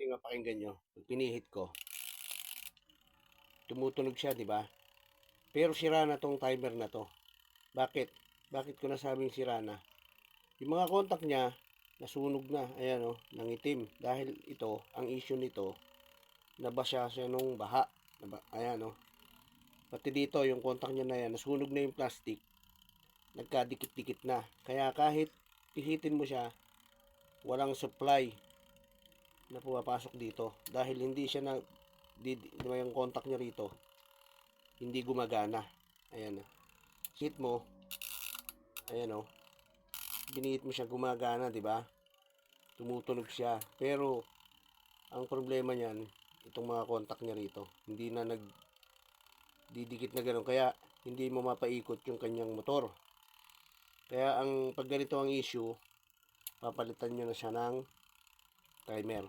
natin mapakinggan nyo. Pag pinihit ko, tumutunog siya, di ba? Pero sira na tong timer na to. Bakit? Bakit ko nasabing sira na? Yung mga contact niya, nasunog na. Ayan o, nangitim. Dahil ito, ang issue nito, nabasa siya nung baha. Ayan o. Pati dito, yung contact niya na yan, nasunog na yung plastic. Nagkadikit-dikit na. Kaya kahit pihitin mo siya, walang supply na pumapasok dito. Dahil hindi siya yung contact niya rito, hindi gumagana. Ayan o. Hit mo. Ayan o. Binihit mo siya, gumagana, di ba? Tumutunog siya. Pero, ang problema niyan, itong mga contact niya rito, hindi na didikit na gano'n. Kaya, hindi mo mapaikot yung kanyang motor. Kaya, pag ganito ang issue, papalitan nyo na siya ng timer.